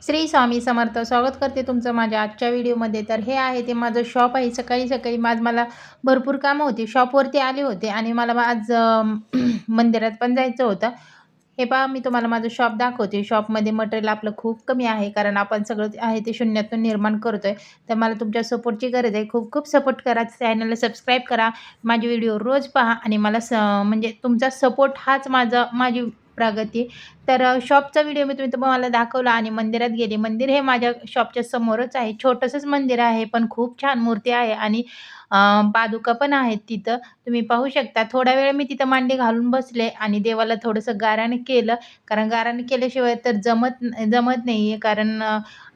श्री स्वामी समर्थ. स्वागत करते तुमचं माझ्या आजच्या व्हिडिओमध्ये. तर हे आहे ते माझं शॉप आहे. सकाळी आज मला भरपूर कामं होती. शॉपवरती आले होते आणि मला आज मंदिरात पण जायचं होतं. हे पहा, मी तुम्हाला माझं शॉप दाखवते. शॉपमध्ये मटेरियल आपलं खूप कमी आहे, कारण आपण सगळं जे आहे ते शून्यातून निर्माण करतोय. तर मला तुमच्या सपोर्टची गरज आहे. खूप खूप सपोर्ट करा. चॅनलला सबस्क्राईब करा. माझे व्हिडिओ रोज पहा आणि मला म्हणजे तुमचा सपोर्ट हाच माझी प्रगती. तर शॉपचा व्हिडिओ मी तुम्हाला दाखवला आणि मंदिरात गेले. मंदिर हे माझ्या शॉपच्या समोरच आहे. छोटंसंच मंदिर आहे, पण खूप छान मूर्ती आहे आणि अ, पादुका पण आहेत तिथं. तुम्ही पाहू शकता. थोडा वेळ मी तिथं मांडी घालून बसले आणि देवाला थोडंसं गाराने केलं. कारण गाराने केल्याशिवाय तर जमत नाहीये. कारण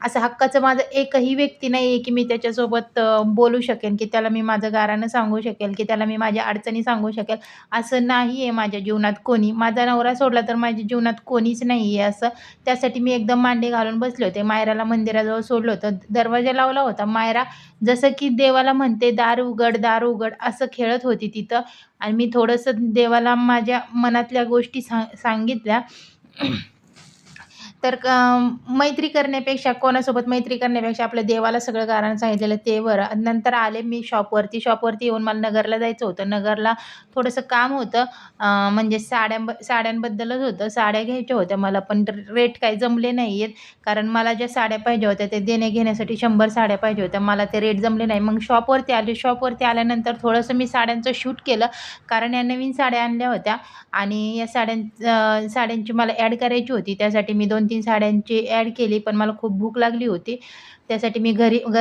असं हक्काचं माझं एकही व्यक्ती नाहीये, की मी त्याच्यासोबत बोलू शकेन, की त्याला मी माझं गाऱ्हाणं सांगू शकेल, की त्याला मी माझ्या अडचणी सांगू शकेल. असं नाहीये माझ्या जीवनात कोणी. माझा नवरा सोडला तर माझ्या जीवनात कोणीच नाहीये असं. त्यासाठी मी एकदम मांडी घालून बसले होते. मायराला मंदिराजवळ सोडलं होतं. दरवाजा लावला होता. मायरा जसं की देवाला म्हणते, "दार उघड, दार उघड" असं खेळत होती तिथं आणि मी थोडंसं देवाला माझ्या मनातल्या गोष्टी सांगितल्या. तर मैत्री करण्यापेक्षा कोणासोबत मैत्री करण्यापेक्षा आपल्या देवाला सगळं कारण सांगितलेलं ते बरं. नंतर आले मी शॉपवरती. शॉपवरती येऊन मला नगरला जायचं होतं. नगरला थोडंसं काम होतं. म्हणजे साड्यांबद्दलच होतं. साड्या घ्यायच्या होत्या मला, पण रेट काही जमले नाही आहेत. कारण मला ज्या साड्या पाहिजे होत्या ते देण्या-घेण्यासाठी 100 साड्या पाहिजे होत्या. मला ते रेट जमले नाही. मग शॉपवरती आले. शॉपवरती आल्यानंतर थोडंसं मी साड्यांचं शूट केलं. कारण या नवीन साड्या आणल्या होत्या आणि या साड्यांची मला ॲड करायची होती. त्यासाठी मी 2-3 साड्यांची ॲड केली. पण मला खूप भूक लागली होती. त्यासाठी मी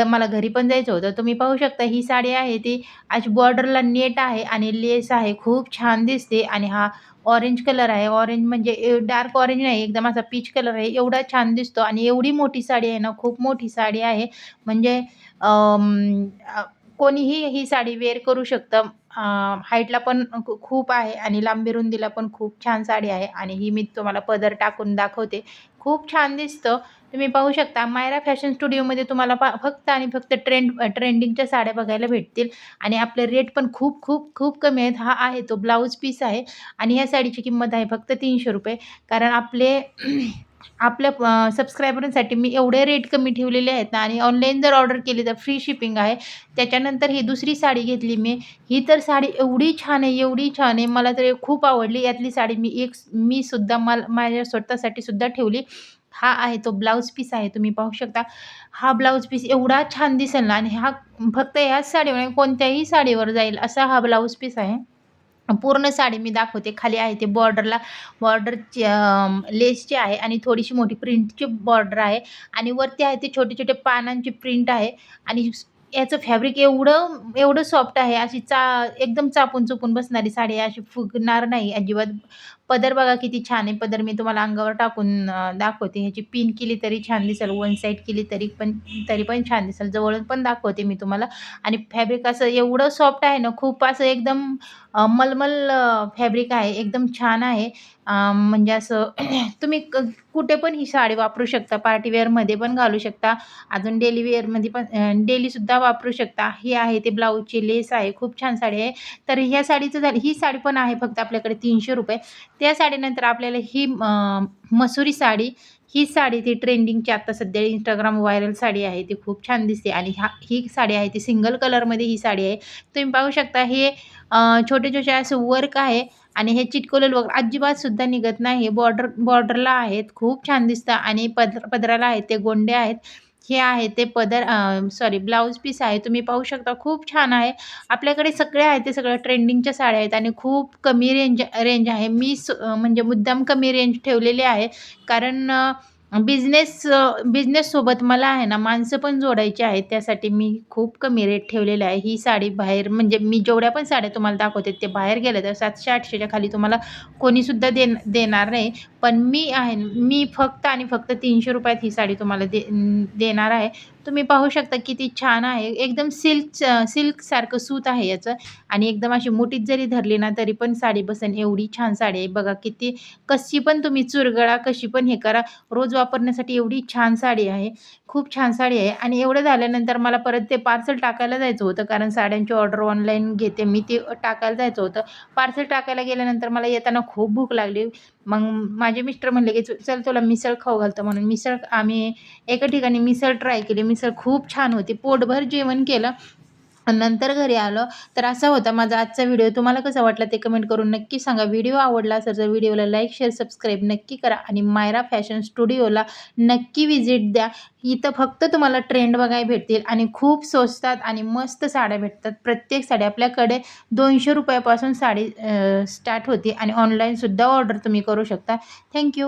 मला घरी पण जायचं होतं. तुम्ही पाहू शकता, ही साडी आहे ती अशी बॉर्डरला नेट आहे आणि लेस आहे. खूप छान दिसते आणि हा ऑरेंज कलर आहे. ऑरेंज म्हणजे डार्क ऑरेंज नाही, एकदम असा पीच कलर आहे. एवढा छान दिसतो आणि एवढी मोठी साडी आहे ना, खूप मोठी साडी आहे. म्हणजे कोणीही ही साडी वेअर करू शकतं. हाईटला पण खूप आहे आणि लांबी रुंदीला पण खूप छान साडी आहे आणि ही मी तुम्हाला पदर टाकून दाखवते. खूप छान दिसतं. तुम्ही पाहू शकता, मायरा फॅशन स्टुडिओमध्ये तुम्हाला फक्त आणि फक्त ट्रेंडिंगच्या साड्या बघायला भेटतील आणि आपले रेट पण खूप, खूप, खूप कमी आहेत. हा आहे तो ब्लाउज पीस आहे आणि ह्या साडीची किंमत आहे फक्त ₹300. कारण आपल्या सबस्क्रायबरांसाठी मी एवढे रेट कमी ठेवलेले आहेत ना आणि ऑनलाईन जर ऑर्डर केली तर फ्री शिपिंग आहे. त्याच्यानंतर ही दुसरी साडी घेतली मी. ही तर साडी एवढी छान आहे, एवढी छान आहे. मला तर खूप आवडली. यातली साडी मी सुद्धा माझ्या स्वतःसाठी सुद्धा ठेवली. हा आहे तो ब्लाउज पीस आहे. तुम्ही पाहू शकता. हा ब्लाउज पीस एवढा छान दिसेल ना आणि हा फक्त ह्याच साडीवर नाही, कोणत्याही साडीवर जाईल असा हा ब्लाउज पीस आहे. पूर्ण साडी मी दाखवते. खाली आहे ते बॉर्डरची लेसची आहे आणि थोडीशी मोठी प्रिंटची बॉर्डर आहे आणि वरती आहे ते छोटे-छोटे पानांची प्रिंट आहे आणि याचं फॅब्रिक एवढं एवढं सॉफ्ट आहे. एकदम चापून-चुपून बसणारी साडी आहे. अशी फुगणार नाही अजिबात. पदर बघा किती छान आहे. पदर मी तुम्हाला अंगावर टाकून दाखवते. ह्याची पिन केली तरी छान दिसेल. वन साइड केली तरी पण छान दिसेल. जवळून पण दाखवते मी तुम्हाला आणि फॅब्रिक असं एवढं सॉफ्ट आहे ना, खूप असं एकदम मलमल फॅब्रिक आहे. एकदम छान आहे. म्हणजे असं तुम्ही कुठे पण ही साडी वापरू शकता. पार्टी वेअरमध्ये पण घालू शकता. अजून डेली वेअरमध्ये पण डेलीसुद्धा वापरू शकता. ही आहे ते ब्लाउजची लेस आहे. खूप छान साडी आहे. तर ह्या साडीचं झालं, ही साडी पण आहे फक्त आपल्याकडे ₹300. त्या साडीनंतर आपल्याला ही मसुरी साडी, ही साडी ती ट्रेंडिंगची आता सध्या Instagram व्हायरल साडी आहे. ती खूप छान दिसते आणि ही साडी आहे ती सिंगल कलरमध्ये ही साडी आहे. तुम्ही पाहू शकता हे छोटे-छोटे असे वर्क आहे आणि हे चिटकवलेलं वर्क अजिबात सुद्धा निघत नाही. बॉर्डरला आहेत. खूप छान दिसतं आणि पदराला आहेत ते गोंडे आहेत. हे आहे ते सॉरी ब्लाउज पीस आहे. तुम्ही पाहू शकता खूप छान आहे. आपल्याकडे सगळे आहे ते सगळं ट्रेंडिंगच्या साड्या आहेत आणि खूप कमी रेंज रेंज आहे. म्हणजे मुद्दाम कमी रेंज ठेवलेली आहे. कारण बिझनेससोबत मला आहे ना माणसं पण जोडायची आहेत. त्यासाठी मी खूप कमी रेट ठेवलेला आहे. ही साडी बाहेर म्हणजे मी जेवढ्या पण साड्या तुम्हाला दाखवते ते बाहेर गेल्या तर 700-800च्या खाली तुम्हाला कोणीसुद्धा देणार नाही. पण मी फक्त आणि फक्त ₹300 ही साडी तुम्हाला देणार आहे. तुम्ही पाहू शकता किती छान आहे. एकदम सिल्कसारखं सूत आहे याचं आणि एकदम अशी मुठीत जरी धरली ना तरी पण साडी बसेल एवढी छान साडी आहे. बघा कशी पण तुम्ही चुरगळा, कशी पण हे करा, रोज वापरण्यासाठी एवढी छान साडी आहे. खूप छान साडी आहे आणि एवढं झाल्यानंतर मला परत ते पार्सल टाकायला जायचं होतं. कारण साड्यांची ऑर्डर ऑनलाईन घेते मी, ती टाकायला जायचं होतं. पार्सल टाकायला गेल्यानंतर मला येताना खूप भूक लागली. मग माझे मिस्टर म्हणले की चल तुला मिसळ खाऊ घालतो म्हणून मिसळ आम्ही एका ठिकाणी मिसळ ट्राय केली. मिसळ खूप छान होती. पोटभर जेवण केलं. आणि नंतर घरी आलो, तर असा होता माझा आजचा व्हिडिओ. तुम्हाला कसा वाटला ते कमेंट करून नक्की सांगा. व्हिडिओ आवडला असेल तर व्हिडिओला लाईक, शेअर, सबस्क्राईब नक्की करा आणि मायरा फॅशन स्टुडिओला नक्की व्हिजिट द्या. इथं फक्त तुम्हाला ट्रेंड बघायला भेटतील आणि खूप स्वस्तात आणि मस्त साड्या भेटतात. प्रत्येक साडी आपल्याकडे ₹200 पासून साडी स्टार्ट होते आणि ऑनलाईनसुद्धा ऑर्डर तुम्ही करू शकता. थँक